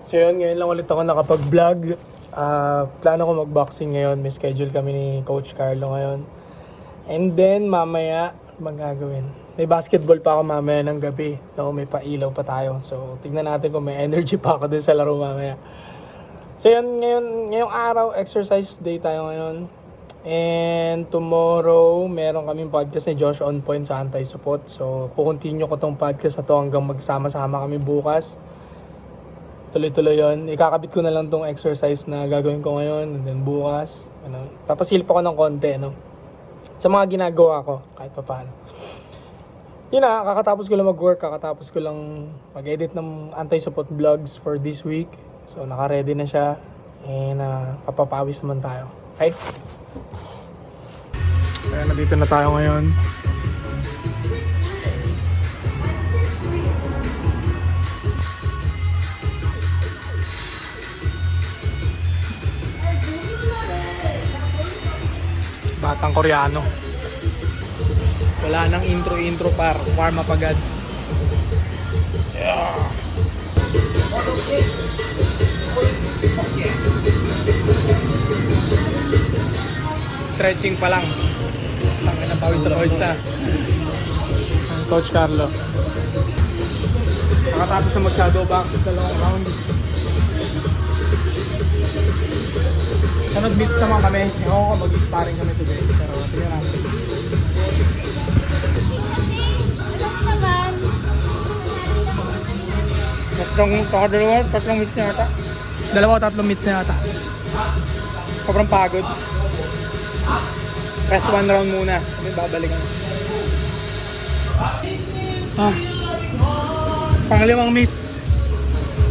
So yun, ngayon lang ulit ako nakapag-vlog. Plano ko mag-boxing ngayon. May schedule kami ni Coach Carlo ngayon. And then mamaya, magagawin. May basketball pa ako mamaya ng gabi. No, may pailaw pa tayo. So tignan natin kung may energy pa ako dun sa laro mamaya. So yun, ngayong araw, exercise day tayo ngayon. And tomorrow, meron kaming podcast ni Josh On Point sa Anti-Support. So kukontinue ko tong podcast na to hanggang magsama-sama kami bukas. Tuloy-tuloy yun. Ikakabit ko na lang tong exercise na gagawin ko ngayon. And then bukas, papasilip ako ng konti, sa mga ginagawa ko, kahit pa paano. Yun na, kakatapos ko lang mag-work, kakatapos ko lang mag-edit ng anti-support vlogs for this week. So, naka-ready na siya. And papapawis naman tayo. Okay? Kaya nandito na tayo ngayon. Batang Koreano. Wala nang intro par. Warm up agad. Yeah. Stretching pa lang. Tangin na pawis sa pawis na. Coach Carlo. Nakatapos na mag-shadow box. 2 round. Sunod meets naman kami. Ewan ko mag-sparring kami today. Pero tingnan natin. Tatlong meets na yata. 2 o 3 meets na yata. Sobrang pagod. Rest 1 round muna. Kami babalikan. Pang-5 meets.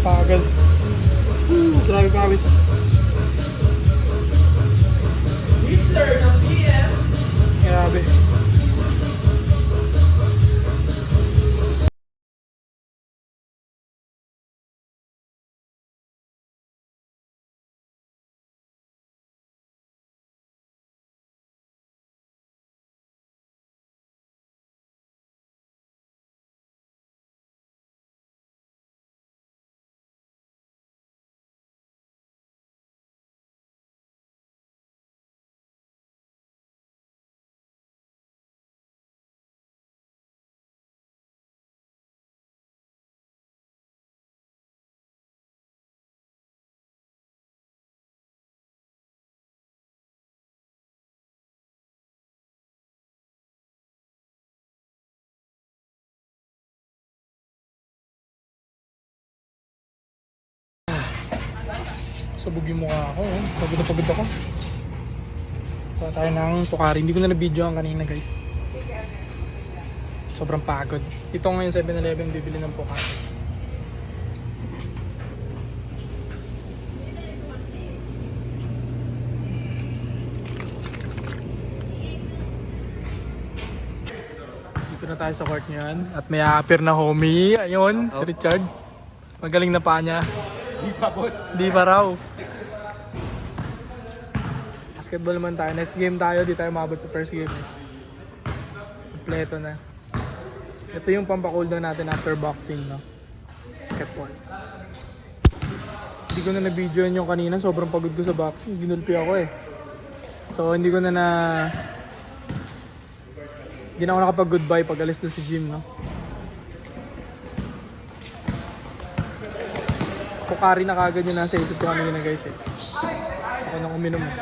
Pagod. Grabe pawis. Grabe. Sabog yung mukha ako. Pagod na pagod ako. Kuha tayo ng tukari. Hindi ko na na-video ang kanina, guys. Sobrang pagod. Dito ngayon 7-Eleven bibili ng tukari. Dito na tayo sa court niyan. At may appear na homie. Ayun, si Richard. Magaling na pa niya. Di pa, boss. Di pa raw. Basketball naman tayo. Next game tayo. Di tayo mabot sa first game. Kompleto na. Ito yung pampacool down natin after boxing, no? Basketball. Hindi ko na na-videoan yung kanina. Sobrang pagod ko sa boxing. Ginulpi ako eh. So, hindi ko na Hindi na ako nakapag-goodbye pag alis doon sa gym, no? Pukari na kagad yung nasa isip ko kanina, guys eh. Ako nang uminom eh.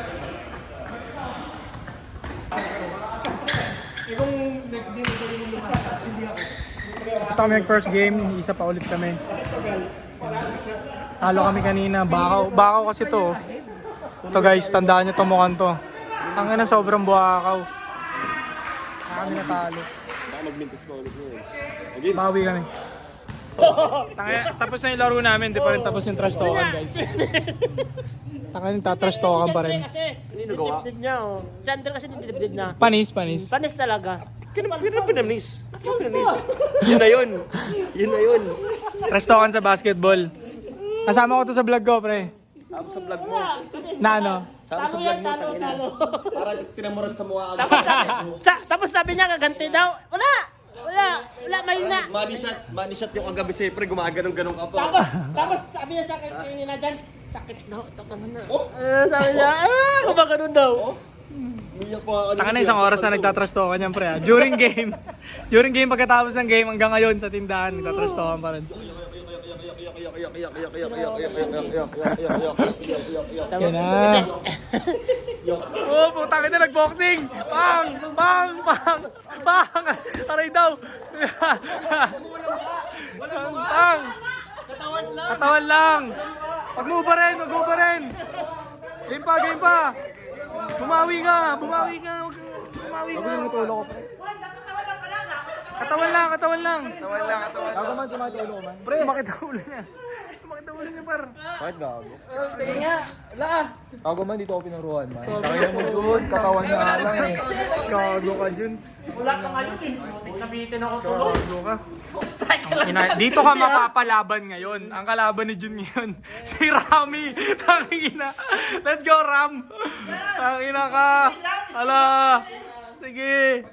Tapos kami nag-first game, isa pa ulit kami. Talo kami kanina, bakaw kasi to. Ito guys, tandaan nyo itong mukhang to. Tangin na sobrang buhakaw. Kami natalo. Baka mag-mintis pa ulit mo eh. Bawi kami. Tapos na yung laro namin, di pa rin tapos yung trash talkan, guys. Tangin, tatrash talkan pa rin. Dinidibdib niya, oh. Si Andrew kasi dinidibdib na. Panis. Panis talaga. Pinamis. Yun na yun. Trash talkan sa basketball. Kasama ko to sa vlog ko, pre. Sabi sa vlog mo. Na ano? Sabi sa vlog mo, tangina. Para tinamurag sa mukha. Tapos sabi niya, gaganti daw. Wala mahina. Money shot yung kagabi siyempre, gumaganong-ganong ka pa. Tapos sabi niya sa akin, kanina dyan, sakit daw, tapos na. Sabi niya, gumaganon daw. Umiyak pa. Taka na isang oras na nagtatrash talkan yan, pre. During game. During game, pagkatapos ng game, hanggang ngayon sa tindahan, nagtatrash talkan pa rin. Yan na. Oh, putang ina, nagboxing! Bang! Bang! Bang! Bang! Aray daw! Bang! Katawan lang! Mag-move rin! Mag-move rin! Game pa! Game pa! Bumawi ka! Bumawi ka! Bumawi ka! Katawan lang! Katawan lang! Gago man, sumakit ulo ko man. Pre! Sumakit ang ulo niya. Sumakit ang ulo niya, par. Bakit gago? Tingin nga, wala ah. Gago man, dito ako pinuruan man. Kaya mo dun, katawan niya lang eh. Gago ka dyan. Wala pa ngayon eh. Sabihin ako tuloy. Gago ka. Dito ka mapapalaban ngayon. Ang kalaban ni Jun ngayon, si Rami. Tangina. Let's go, Ram. Tangina ka. Hala. Sige.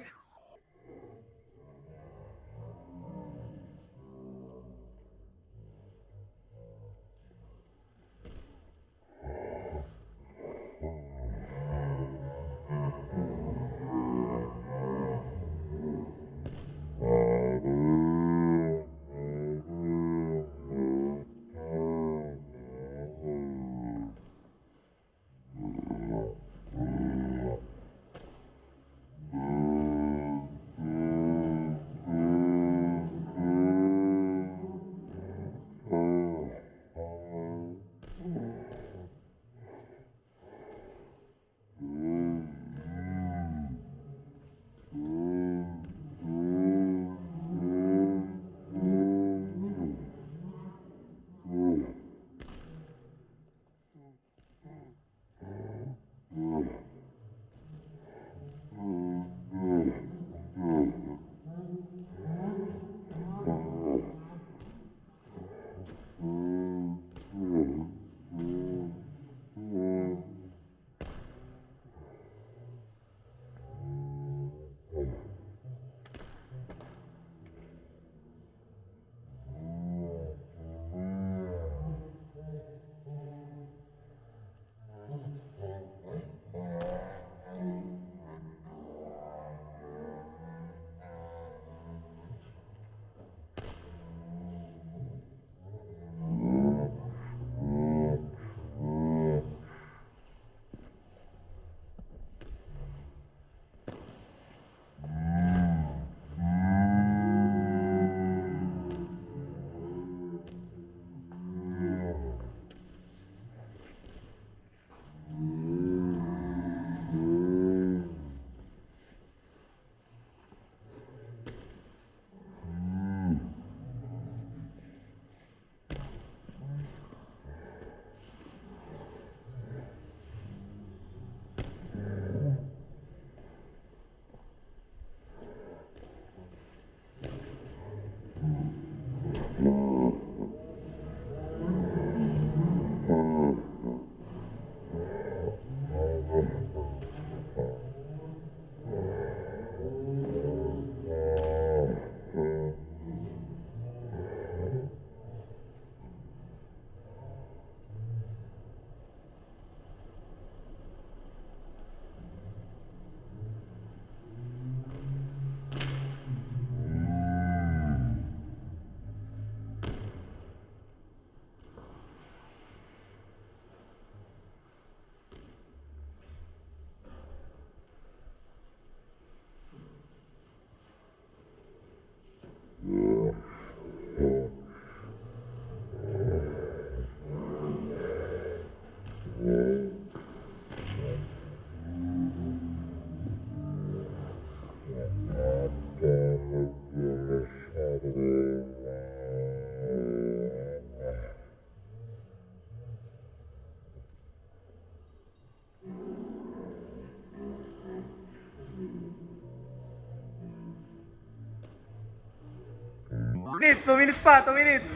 Minutes, 2 minutes pa, 2 minutes.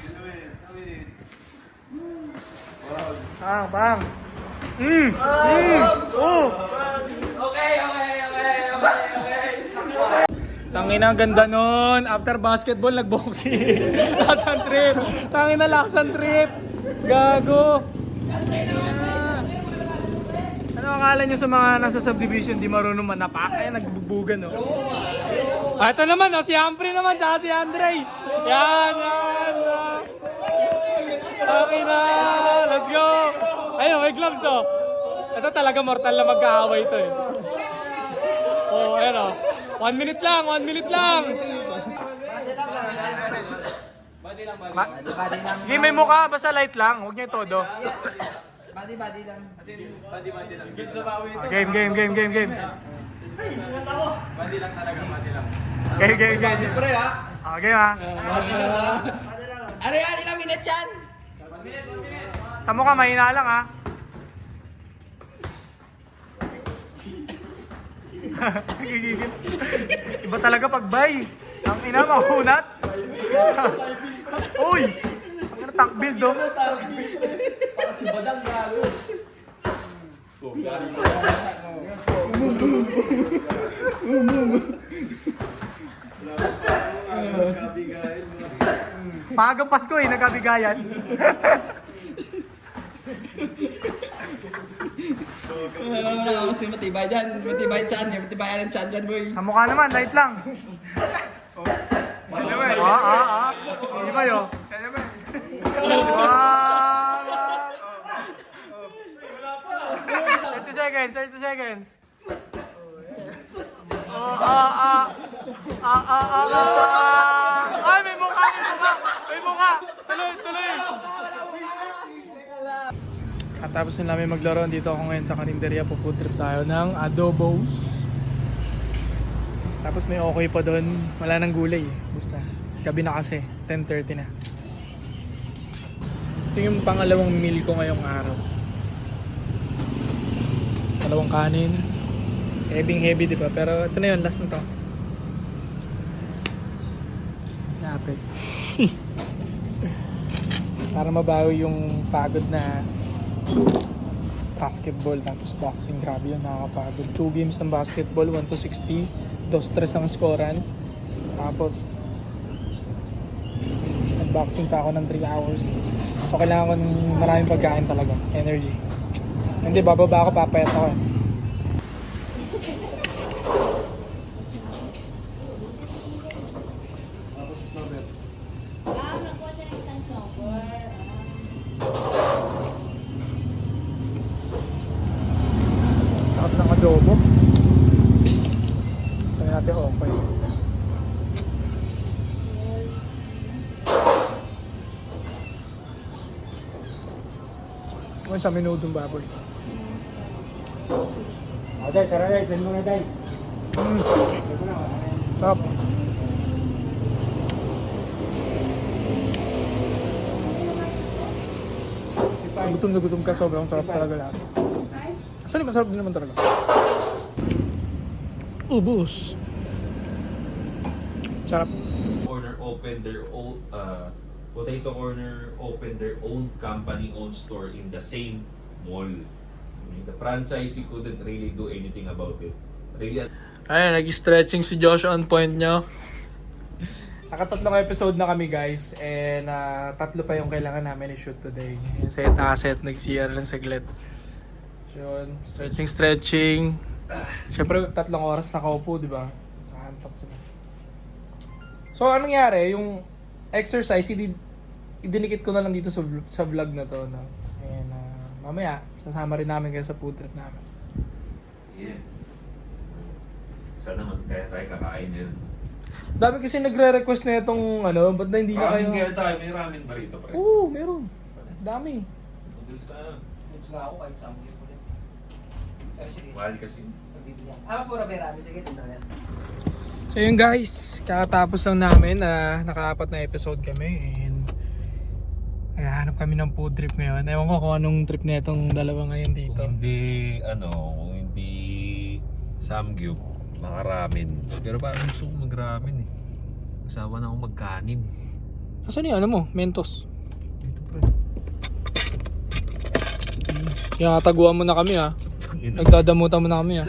Bang, bang. Oh. Okay. Tangina, ang ganda nun. After basketball, nag-boxing. Laksan trip. Tangina, laksan trip. Gago. Ano akala nyo sa mga nasa subdivision di marunong manapa? Ay, nagbubugan, no? Ah, ito naman, no? Si Humphrey naman, tsaka si Andre. Yan. Okay na. Let's go. Ayun, may gloves, oh. Ito talaga mortal na magkaaway ito, eh. Oh, ayun, oh. 1 minute lang, 1 minute lang. Game, may mukha, basta light lang. Huwag niyo todo. Body lang. Game. Badi lang talaga, badi lang. Game. Pre ha? Okay, ha? Ano yan? Ilang minutes yan? Sa mukha, mahina lang, ha? Gigigil. Iba talaga pag bay. Ang ina, mahunat. Uy! Ang ina, tank build, oh. Para si Badang galo. Maagang Pasko, eh, nagkabigayan. Wala kasi matibay dyan. Matibay chan. Matibay ang chan dyan, boy. Sa mukha naman, light lang. Hindi ba yun? 30 seconds. Ay, may mukha. Tuloy. Katapos na namin maglaro, dito ako ngayon sa karinderya. Pufood trip tayo ng adobos. Tapos may okay pa doon. Wala nang gulay, eh. Basta gabi na kasi, 10:30 na. Ito yung pangalawang meal ko ngayong araw. Dalawang kanin. Heavy, di ba? Pero ito na yun, last na to. Natin. Para mabawi yung pagod na basketball tapos boxing. Grabe yun, nakakapagod. 2 games ng basketball, 1-60. 2-3 ang scorean. Tapos nag-boxing pa ako ng 3 hours. So kailangan ko ng maraming pagkain talaga. Energy. Hindi, bababa ako, papayat ako. Sarap ng adobo. Tingnan natin, okay. May sa minudong baboy. Aday, tara day, send mo na day. Top. Gutom na gutom ka, sobrang sarap talaga lahat. Actually, masarap din naman talaga. Ubus. Sarap. Corner opened their own Potato Corner opened their own company-owned store in the same mall. I mean, the franchisee couldn't really do anything about it. Really, Ayun, nag-stretching si Josh on point nyo. Nakatatlong episode na kami guys, and 3 pa yung kailangan namin i-shoot today. Yung set asset, nag-CR lang saglit. So yun, stretching. Siyempre 3 oras nakaupo, di ba? Nakahantok sila. So anong nangyari, yung exercise, idinikit ko na lang dito sa vlog na to. No? And mamaya, sasama rin namin kayo sa food trip namin. yeah. Sana naman kaya tayo kakain yun. Dami kasi nagre-request na itong ba't na hindi na kayo... Kaya tayo, may ramen ba rito, pre? Oo, meron. Dami. Noodles na. Gusto nga ako kahit samgit ko rin. Pero sige. Mahal kasi. Pagbibigyan. Mas mura ba yung ramen? Sige, tinda yan. So yun guys, kakatapos lang namin na naka-4 na episode kami and naghahanap kami ng food trip ngayon. Ewan ko kung anong trip na itong dalawa ngayon dito. Kung hindi samgyup, mga ramen. Pero parang gusto ko mag-ramen eh. Usawa na akong magkanin. Asan yung mo? Mentos. Dito pre. Kaya taguan mo na kami ha. Nagdadamutan mo na kami ha.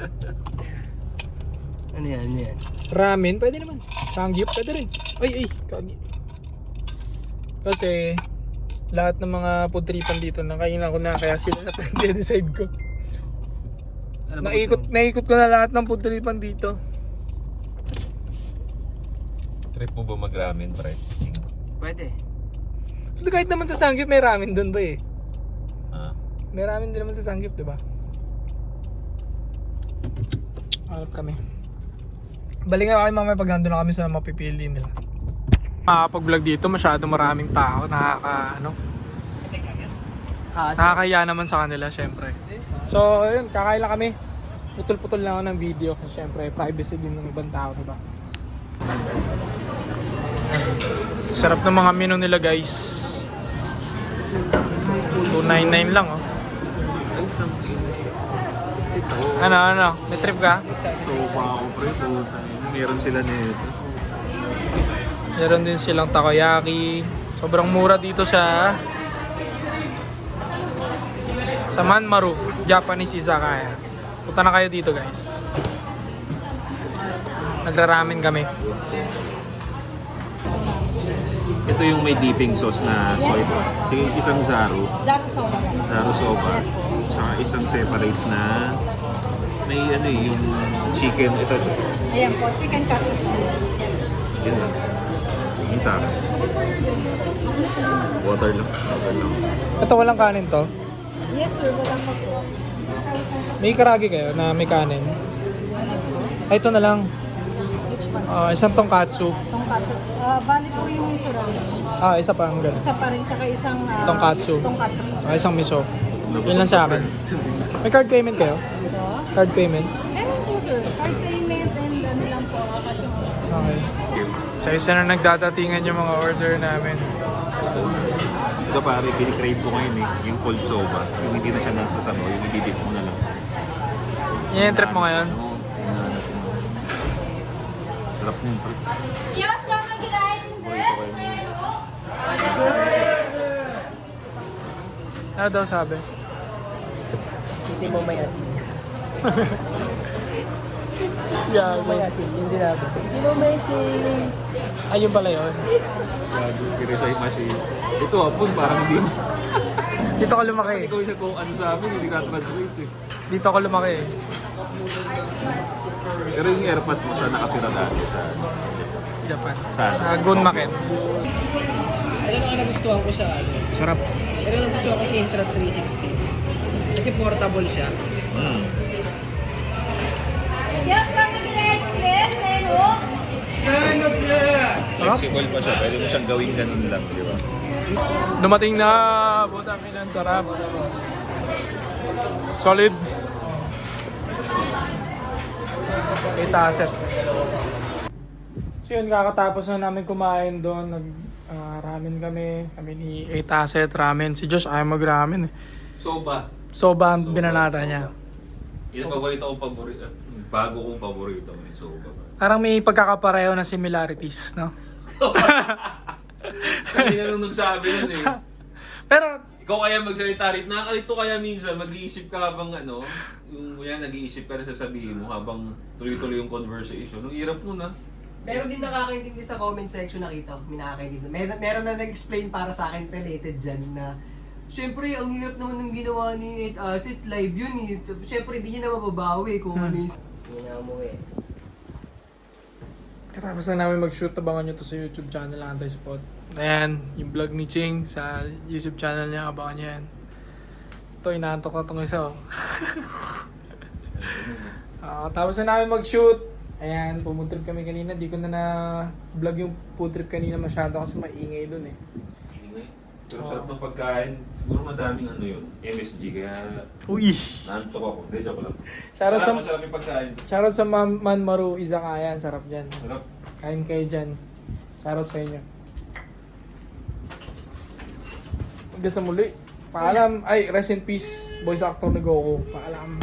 Ano yan? Ramen, pwede naman. Sangyup, pwede rin. Ay, kagi. Kasi, lahat ng mga food tripan dito, nakainan ko na, kaya sila na-decide ko. Naikot ko na lahat ng food tripan dito. Trip mo ba mag-ramen, pre? Pwede. Kahit naman sa Sangyup, may ramen doon ba eh. Ah. May ramen din naman sa Sangyup, di ba? Alap kami. Balik nga kayo mamaya pag nandun na kami sa mapipili nila. Makakapag-vlog dito, masyado maraming tao. Nakakaya naman sa kanila, syempre. So, ayun, kakain lang kami. Putol-putol lang ako ng video. Kasi syempre, privacy din ng ibang tao, diba? Sarap ng mga menu nila, guys. $2.99 lang, oh. Ano? May trip ka? So, ako, pre, meron sila nito. Meron din silang takoyaki. Sobrang mura dito sa Manmaru, Japanese izakaya. Punta na kayo dito, guys. Nagraramen kami. Ito yung may dipping sauce na soy sauce. Sige, isang Zaru soba. Saka isang separate na may yung chicken. Ito. Ayan po, chicken katsu. Yun lang. Yung sa akin. Water lang. Ito walang kanin to. Yes sir, wala pa po. May karagi kayo na may kanin. Ay, ito na lang. Which one? Isang tonkatsu. Tonkatsu. Bali po yung miso ramen. Isa pa ang ganun. Isa pa rin, tsaka isang Tonkatsu. Tonkatsu. Isang miso. Yun lang sa akin. May card payment kayo? Ito? Card payment? Meron po sir. Card payment and ano lang po, kasyo. Okay. Sa isa na nagdadatingan yung mga order namin. Ito pare, pinikrave ko ngayon yung cold soba. Yung hindi na siya nasasano, yung ididip mo na lang. Yan yung trip mo ngayon? Oo. Sarap niyan, pre. Ano daw sabi? Hindi mo may asin. Yeah, May asin, yung sinabi. Hindi mo may asin. ayun pala yun. Gago, kirisay machine. Ito hapon, parang hindi mo. Dito ako lumaki. Ikaw yung nag-ano sa amin, hindi ka translate eh. Dito ako lumaki. Pero yung airpod mo siya nakatira dati sa Japan. Saan? Gunmaken. Ito na nagustuhan ko sa Sarap. Ito na nagustuhan ko sa Insta 360. Kasi portable siya. Flexible pa siya, pwede mo siyang gawin ganun lang, di ba? Dumating na. Butang ilan. Sarap. Solid. Kita asset. So yun, kakatapos na namin kumain doon. Ramen kami ni 8 Asset ramen. Si Josh ayaw mag-ramen eh. Soba. Soba ang binanata niya. Yun ang paborito. Bago kong paborito may soba. Parang may pagkakapareho na similarities, no? Hindi na nung nagsabi nun eh. Pero, Ikaw kaya magsalita rin, nakalito kaya minsan, mag-iisip ka habang yung yan, nag-iisip ka na sasabihin mo habang tuloy-tuloy yung conversation. Ang hirap nun ah. Meron din nakakaintindi sa comment section, nakita ko, may nakakaintindi. Meron na nag-explain para sa akin related dyan na siyempre, ang hirap naman ng ginawa ni 8 Asset live yun eh. Siyempre, hindi niya na mababawi kung ano yung... Hindi na mo eh. katapos na namin mag-shoot, abangan nyo to sa YouTube channel, Anti-Spot. Ayan, yung vlog ni Ching sa YouTube channel niya, abangan nyo yan. Ito, inaantok na itong isa. Tapos na namin mag-shoot. Ayan, pumuntrip kami kanina. Di ko na vlog yung food trip kanina masyado kasi maingay dun eh. Pero sarap ng pagkain. Siguro madaming yun, MSG, kaya Uy! naantok ako. Hindi, joke lang. Shoutout sa, Masarap yung pagkain. shoutout sa Manmaru Izakaya. Sarap dyan. Sarap. Kain kayo dyan. Shoutout sa inyo. Hanggang sa muli. Paalam. Ay, rest in peace. Voice actor ni Goku. Paalam.